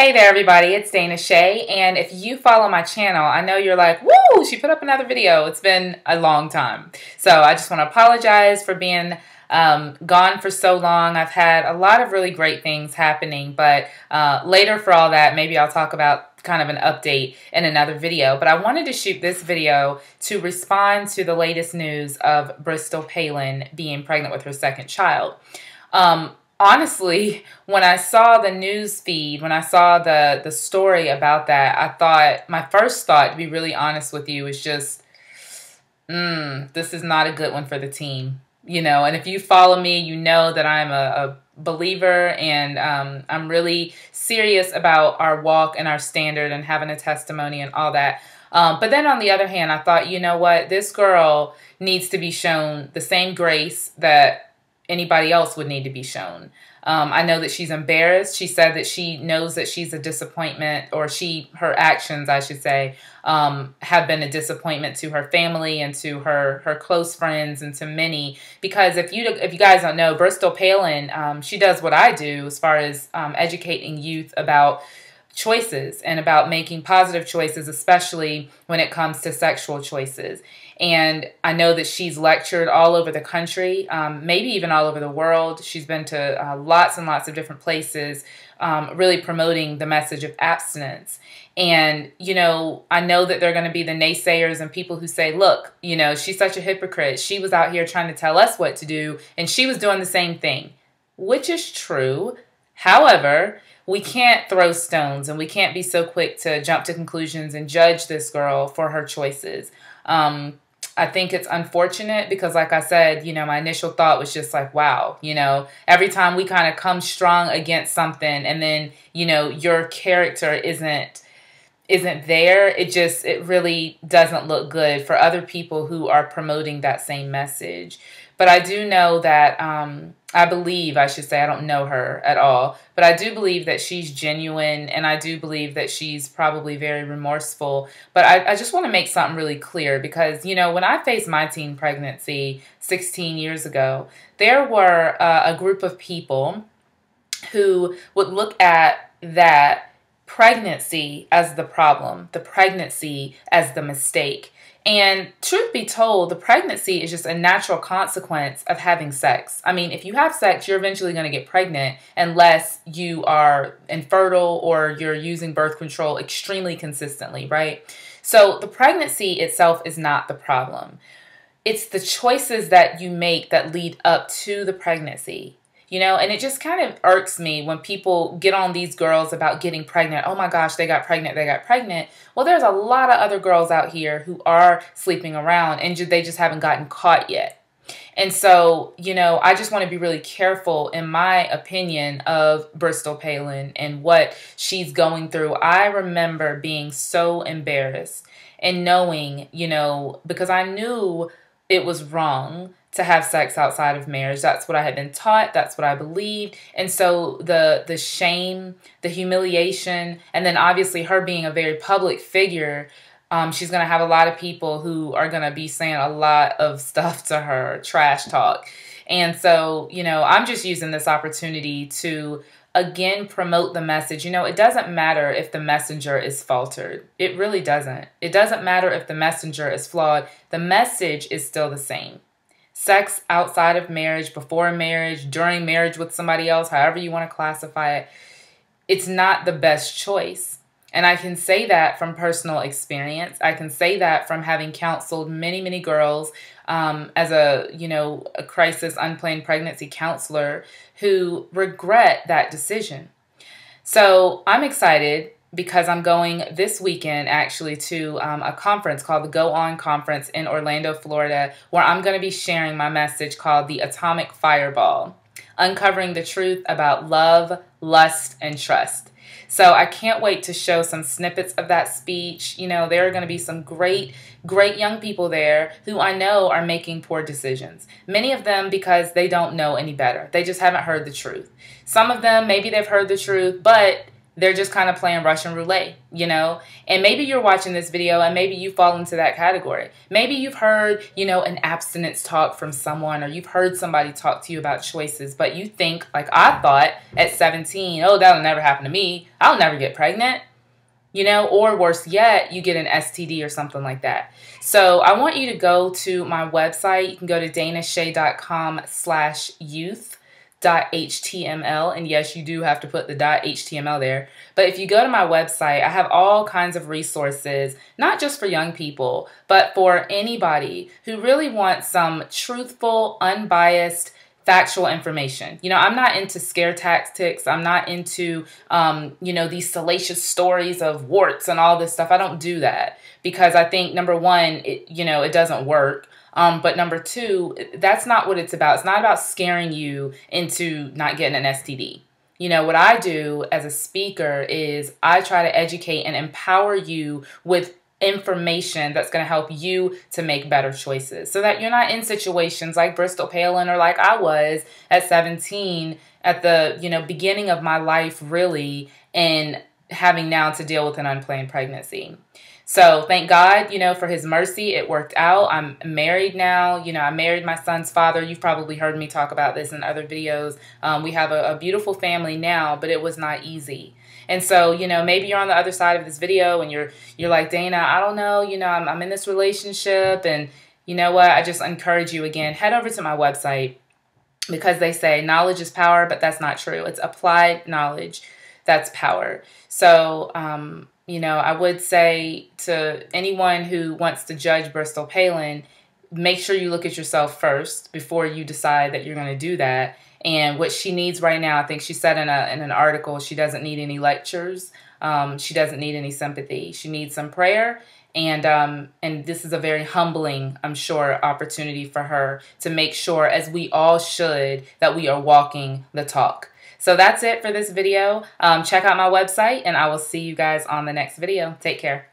Hey there everybody, it's Dana Shay, and if you follow my channel, I know you're like, woo, she put up another video. It's been a long time. So I just want to apologize for being gone for so long. I've had a lot of really great things happening, but later for all that, maybe I'll talk about kind of an update in another video. But I wanted to shoot this video to respond to the latest news of Bristol Palin being pregnant with her second child. Honestly, when I saw the news feed, when I saw the story about that, I thought, my first thought, to be really honest with you, is just, this is not a good one for the team. You know, and if you follow me, you know that I'm a believer, and I'm really serious about our walk and our standard and having a testimony and all that. But then on the other hand, I thought, you know what, this girl needs to be shown the same grace that anybody else would need to be shown. I know that she's embarrassed. She said that she knows that she's a disappointment, or her actions, I should say, have been a disappointment to her family and to her close friends and to many. Because if you guys don't know, Bristol Palin, she does what I do as far as educating youth about choices and about making positive choices, especially when it comes to sexual choices. And I know that she's lectured all over the country, maybe even all over the world. She's been to lots and lots of different places, really promoting the message of abstinence. And, you know, I know that there are going to be the naysayers and people who say, look, you know, she's such a hypocrite. She was out here trying to tell us what to do, and she was doing the same thing, which is true. However, we can't throw stones, and we can't be so quick to jump to conclusions and judge this girl for her choices. I think it's unfortunate because, like I said, you know, my initial thought was just like, wow, you know, every time we kind of come strong against something and then, you know, your character isn't there, it really doesn't look good for other people who are promoting that same message. But I do know that, I don't know her at all, but I do believe that she's genuine, and I do believe that she's probably very remorseful. But I just want to make something really clear because, you know, when I faced my teen pregnancy 16 years ago, there were a group of people who would look at that pregnancy as the problem, the pregnancy as the mistake. And truth be told, the pregnancy is just a natural consequence of having sex. I mean, if you have sex, you're eventually going to get pregnant unless you are infertile or you're using birth control extremely consistently, right? So the pregnancy itself is not the problem. It's the choices that you make that lead up to the pregnancy. You know, and it just kind of irks me when people get on these girls about getting pregnant. Oh my gosh, they got pregnant, they got pregnant. Well, there's a lot of other girls out here who are sleeping around and they just haven't gotten caught yet. And so, you know, I just want to be really careful in my opinion of Bristol Palin and what she's going through. I remember being so embarrassed and knowing, you know, because I knew it was wrong to have sex outside of marriage. That's what I had been taught. That's what I believed. And so the shame, the humiliation, and then obviously her being a very public figure, she's going to have a lot of people who are going to be saying a lot of stuff to her, trash talk. And so, you know, I'm just using this opportunity to, again, promote the message. You know, it doesn't matter if the messenger is faltered. It really doesn't. It doesn't matter if the messenger is flawed. The message is still the same. Sex outside of marriage, before marriage, during marriage with somebody else, however you want to classify it, it's not the best choice. And I can say that from personal experience. I can say that from having counseled many, many girls as a crisis unplanned pregnancy counselor who regret that decision. So I'm excited because I'm going this weekend actually to a conference called the Go On Conference in Orlando, Florida, where I'm going to be sharing my message called the Atomic Fireball, uncovering the truth about love, lust, and trust. So I can't wait to show some snippets of that speech. You know, there are going to be some great young people there who I know are making poor decisions. Many of them because they don't know any better. They just haven't heard the truth. Some of them, maybe they've heard the truth, but They're just kind of playing Russian roulette, you know? And maybe you're watching this video and maybe you fall into that category. Maybe you've heard, you know, an abstinence talk from someone, or you've heard somebody talk to you about choices, but you think, like I thought at 17, oh, that'll never happen to me. I'll never get pregnant, you know? Or worse yet, you get an STD or something like that. So I want you to go to my website. You can go to danashay.com/youth. .html, and yes, you do have to put the .html there. But if you go to my website, I have all kinds of resources, not just for young people, but for anybody who really wants some truthful, unbiased, factual information. You know, I'm not into scare tactics. I'm not into, you know, these salacious stories of warts and all this stuff. I don't do that because I think, number one, it doesn't work. But number two, that's not what it's about. It's not about scaring you into not getting an STD. You know, what I do as a speaker is I try to educate and empower you with information that's going to help you to make better choices so that you're not in situations like Bristol Palin or like I was at 17 at the, beginning of my life, really, and having now to deal with an unplanned pregnancy. So thank God, for his mercy, it worked out. I'm married now. I married my son's father. You've probably heard me talk about this in other videos. We have a beautiful family now, but it was not easy. And so, maybe you're on the other side of this video and you're like, Dana, I don't know, I'm in this relationship, and you know what? I just encourage you again, head over to my website, because they say knowledge is power, but that's not true. It's applied knowledge. That's power. So, I would say to anyone who wants to judge Bristol Palin, make sure you look at yourself first before you decide that you're going to do that. And what she needs right now, I think she said in an article, she doesn't need any lectures. She doesn't need any sympathy. She needs some prayer. And this is a very humbling, I'm sure, opportunity for her to make sure, as we all should, that we are walking the talk. So that's it for this video. Check out my website, and I will see you guys on the next video. Take care.